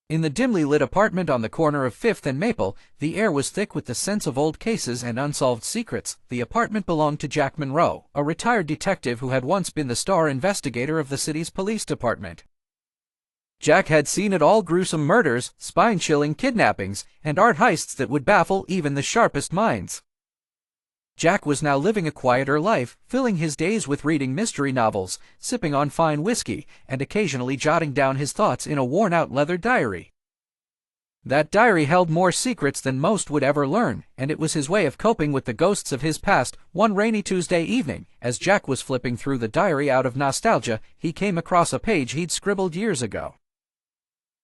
In the dimly lit apartment on the corner of 5th and Maple, the air was thick with the sense of old cases and unsolved secrets. The apartment belonged to Jack Monroe, a retired detective who had once been the star investigator of the city's police department. Jack had seen it all: gruesome murders, spine-chilling kidnappings, and art heists that would baffle even the sharpest minds. Jack was now living a quieter life, filling his days with reading mystery novels, sipping on fine whiskey, and occasionally jotting down his thoughts in a worn-out leather diary. That diary held more secrets than most would ever learn, and it was his way of coping with the ghosts of his past. One rainy Tuesday evening, as Jack was flipping through the diary out of nostalgia, he came across a page he'd scribbled years ago.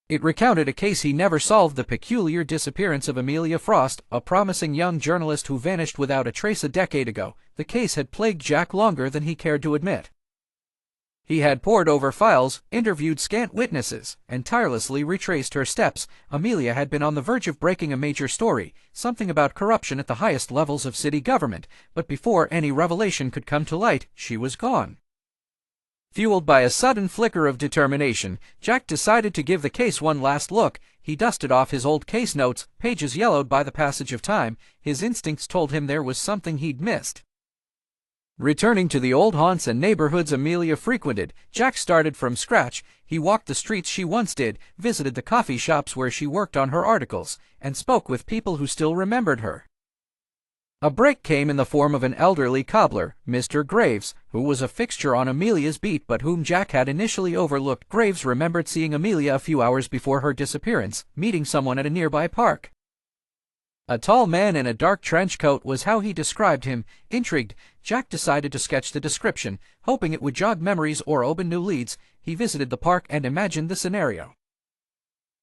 It recounted a case he never solved: the peculiar disappearance of Amelia Frost, a promising young journalist who vanished without a trace a decade ago. The case had plagued Jack longer than he cared to admit. He had pored over files, interviewed scant witnesses, and tirelessly retraced her steps. Amelia had been on the verge of breaking a major story, something about corruption at the highest levels of city government, but before any revelation could come to light, she was gone. Fueled by a sudden flicker of determination, Jack decided to give the case one last look. He dusted off his old case notes, pages yellowed by the passage of time. His instincts told him there was something he'd missed. Returning to the old haunts and neighborhoods Amelia frequented, Jack started from scratch. He walked the streets she once did, visited the coffee shops where she worked on her articles, and spoke with people who still remembered her. A break came in the form of an elderly cobbler, Mr. Graves, who was a fixture on Amelia's beat but whom Jack had initially overlooked. Graves remembered seeing Amelia a few hours before her disappearance, meeting someone at a nearby park. A tall man in a dark trench coat was how he described him. Intrigued, Jack decided to sketch the description, hoping it would jog memories or open new leads. He visited the park and imagined the scenario.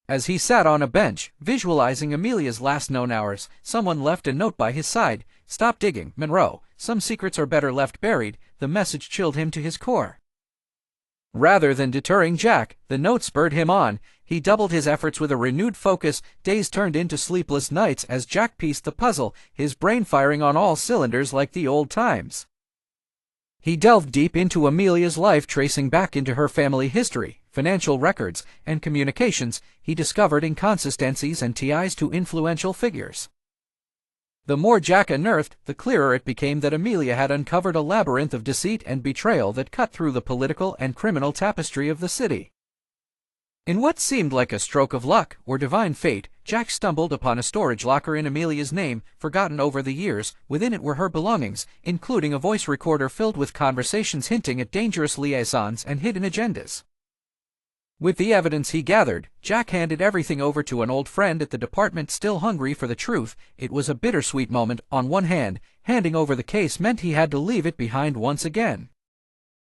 As he sat on a bench, visualizing Amelia's last known hours, someone left a note by his side. "Stop digging, Monroe. Some secrets are better left buried." The message chilled him to his core. Rather than deterring Jack, the note spurred him on. He doubled his efforts with a renewed focus. Days turned into sleepless nights as Jack pieced the puzzle, his brain firing on all cylinders like the old times. He delved deep into Amelia's life, tracing back into her family history, financial records, and communications. He discovered inconsistencies and ties to influential figures. The more Jack unearthed, the clearer it became that Amelia had uncovered a labyrinth of deceit and betrayal that cut through the political and criminal tapestry of the city. In what seemed like a stroke of luck or divine fate, Jack stumbled upon a storage locker in Amelia's name, forgotten over the years. Within it were her belongings, including a voice recorder filled with conversations hinting at dangerous liaisons and hidden agendas. With the evidence he gathered, Jack handed everything over to an old friend at the department, still hungry for the truth. It was a bittersweet moment. On one hand, handing over the case meant he had to leave it behind once again.